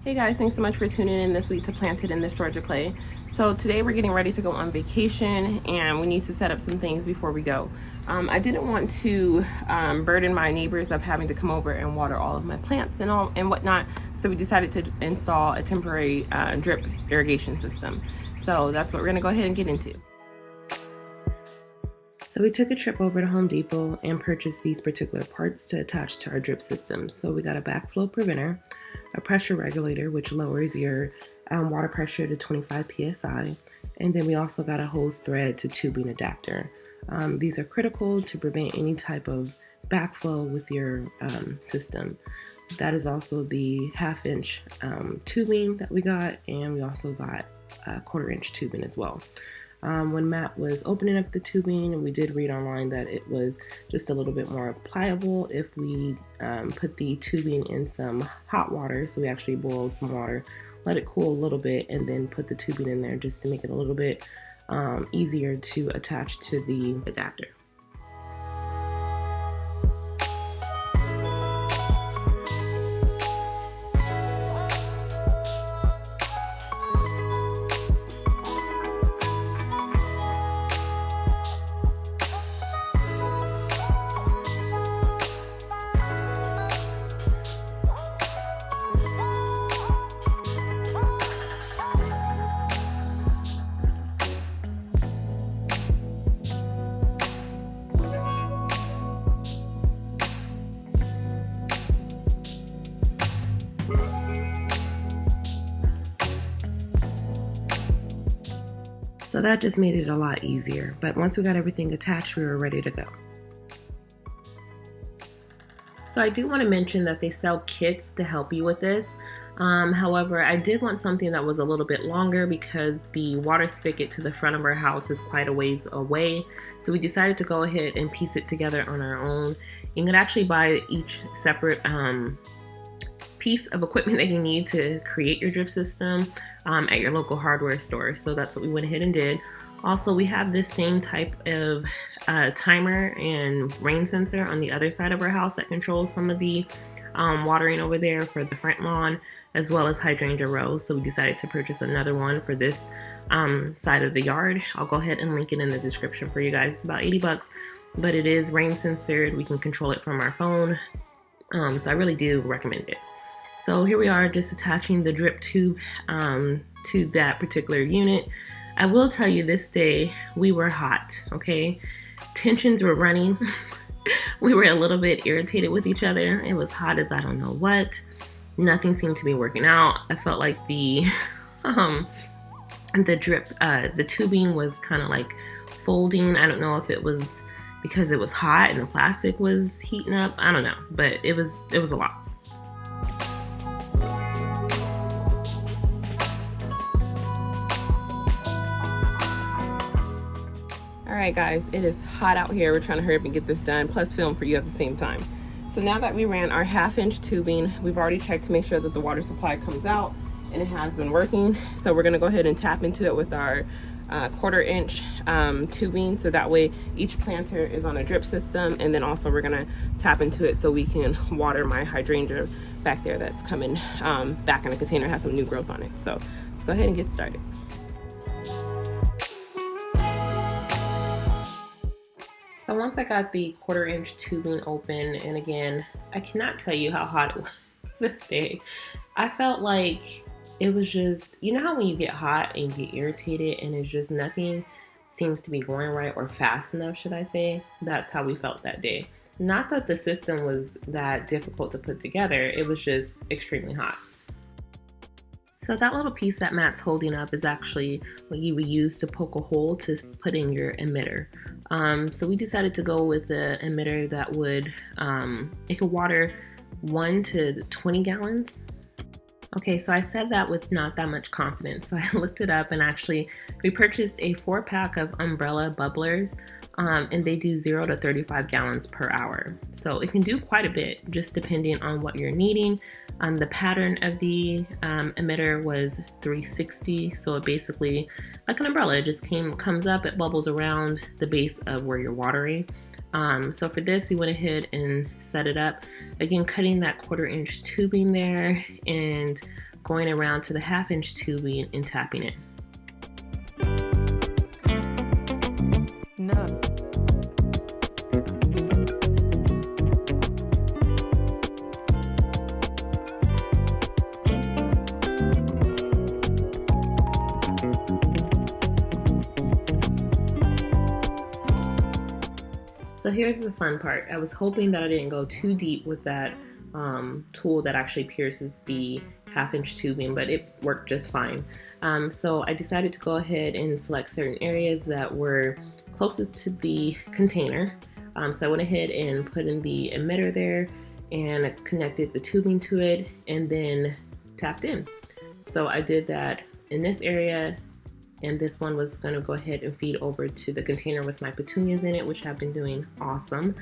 Hey guys, thanks so much for tuning in this week to Planted in This Georgia Clay. So today we're getting ready to go on vacation and we need to set up some things before we go. I didn't want to burden my neighbors of having to come over and water all of my plants and whatnot, so we decided to install a temporary drip irrigation system. So that's what we're gonna go ahead and get into. So we took a trip over to Home Depot and purchased these particular parts to attach to our drip system. So we got a backflow preventer, a pressure regulator, which lowers your water pressure to 25 psi, and then we also got a hose thread to tubing adapter. These are critical to prevent any type of backflow with your system. That is also the 1/2 inch tubing that we got, and we also got a 1/4 inch tubing as well. When Matt was opening up the tubing, we did read online that it was just a little bit more pliable if we put the tubing in some hot water. So we actually boiled some water, let it cool a little bit, and then put the tubing in there just to make it a little bit easier to attach to the adapter. So that just made it a lot easier. But once we got everything attached, we were ready to go. So I do want to mention that they sell kits to help you with this. However, I did want something that was a little bit longer because the water spigot to the front of our house is quite a ways away. So we decided to go ahead and piece it together on our own. You can actually buy each separate piece of equipment that you need to create your drip system at your local hardware store. So that's what we went ahead and did. Also, we have this same type of timer and rain sensor on the other side of our house that controls some of the watering over there for the front lawn, as well as hydrangea rows. So we decided to purchase another one for this side of the yard. I'll go ahead and link it in the description for you guys. It's about 80 bucks, but it is rain censored. We can control it from our phone. So I really do recommend it. So here we are, just attaching the drip tube to that particular unit. I will tell you, this day we were hot, okay? Tensions were running. We were a little bit irritated with each other. It was hot as I don't know what. Nothing seemed to be working out. I felt like the the tubing was kind of like folding. I don't know if it was because it was hot and the plastic was heating up. I don't know, but it was a lot. Alright guys, it is hot out here. We're trying to hurry up and get this done, plus film for you at the same time. So now that we ran our 1/2 inch tubing, we've already checked to make sure that the water supply comes out, and it has been working. So we're gonna go ahead and tap into it with our 1/4 inch tubing, so that way each planter is on a drip system, and then also we're gonna tap into it so we can water my hydrangea back there that's coming back in the container, has some new growth on it. So let's go ahead and get started. So once I got the 1/4 inch tubing open, and again, I cannot tell you how hot it was this day. I felt like it was just, you know how when you get hot and you get irritated and it's just nothing seems to be going right, or fast enough, should I say? That's how we felt that day. Not that the system was that difficult to put together, it was just extremely hot. So that little piece that Matt's holding up is actually what you would use to poke a hole to put in your emitter. So we decided to go with the emitter that would, it could water 1 to 20 gallons. Okay, so I said that with not that much confidence. So I looked it up, and actually we purchased a 4-pack of umbrella bubblers, and they do 0 to 35 gallons per hour. So it can do quite a bit, just depending on what you're needing. The pattern of the emitter was 360, so it basically, like an umbrella, it just comes up, it bubbles around the base of where you're watering. So for this, we went ahead and set it up. Again, cutting that 1/4 inch tubing there and going around to the 1/2-inch tubing and tapping it. No. So here's the fun part. I was hoping that I didn't go too deep with that tool that actually pierces the 1/2-inch tubing, but it worked just fine. So I decided to go ahead and select certain areas that were closest to the container. So I went ahead and put in the emitter there and connected the tubing to it and then tapped in. So I did that in this area, and this one was going to go ahead and feed over to the container with my petunias in it, which have been doing awesome.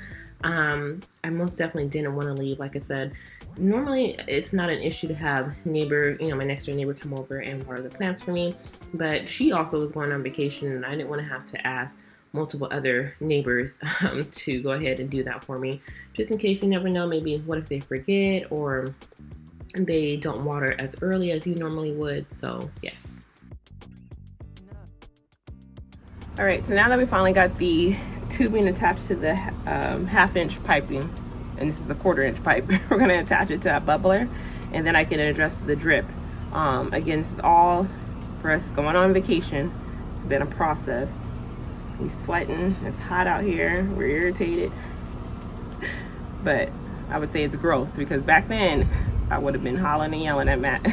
I most definitely didn't want to leave. Like I said, normally it's not an issue to have neighbor, my next door neighbor come over and water the plants for me, but she also was going on vacation and I didn't want to have to ask multiple other neighbors to go ahead and do that for me, just in case. You never know, maybe what if they forget or they don't water as early as you normally would. So yes. All right, so now that we finally got the tubing attached to the 1/2-inch piping, and this is a 1/4-inch pipe, we're gonna attach it to that bubbler, and then I can address the drip. Again, this is all for us going on vacation. It's been a process. We sweating, it's hot out here, we're irritated. But I would say it's growth, because back then I would have been hollering and yelling at Matt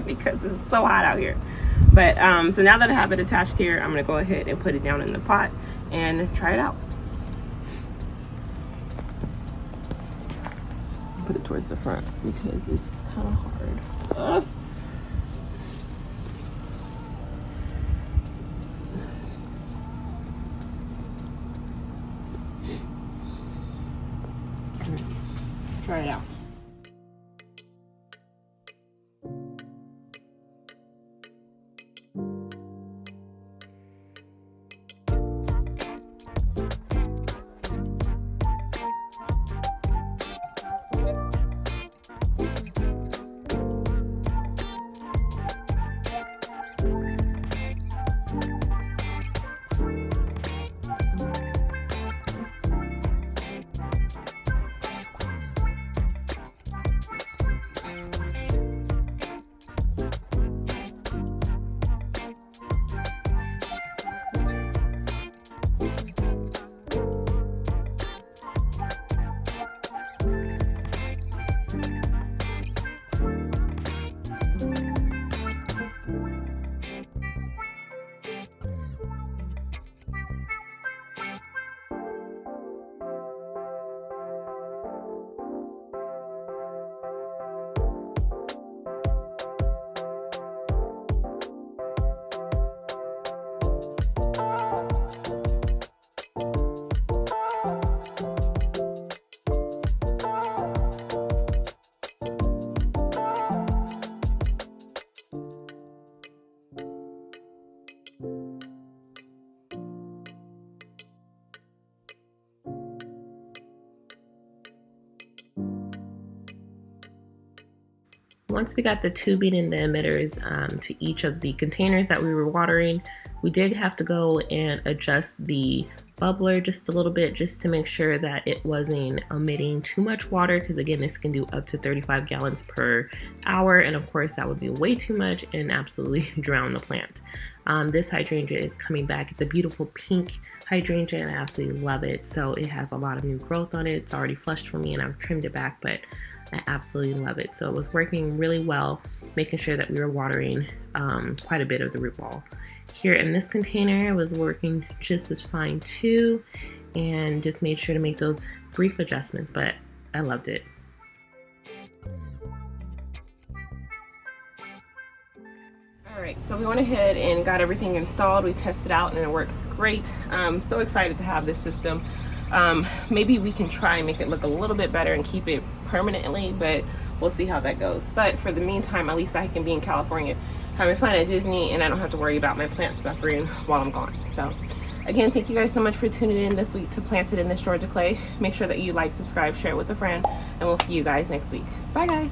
because it's so hot out here. But so now that I have it attached here, I'm gonna go ahead and put it down in the pot and try it out. Put it towards the front because it's kind of hard. Try it out. Once we got the tubing and the emitters to each of the containers that we were watering, we did have to go and adjust the bubbler just a little bit, just to make sure that it wasn't emitting too much water, because again, this can do up to 35 gallons per hour, and of course that would be way too much and absolutely drown the plant. This hydrangea is coming back. It's a beautiful pink hydrangea and I absolutely love it. So it has a lot of new growth on it. It's already flushed for me and I've trimmed it back, but I absolutely love it. So it was working really well, making sure that we were watering quite a bit of the root ball. Here in this container, it was working just as fine too, and just made sure to make those brief adjustments, but I loved it. All right, so we went ahead and got everything installed. We tested out and it works great. I'm so excited to have this system. Maybe we can try and make it look a little bit better and keep it permanently, but we'll see how that goes. But for the meantime, at least I can be in California having fun at Disney, and I don't have to worry about my plants suffering while I'm gone. So again, thank you guys so much for tuning in this week to Planted in This Georgia Clay. Make sure that you like, subscribe, share it with a friend, and we'll see you guys next week. Bye guys.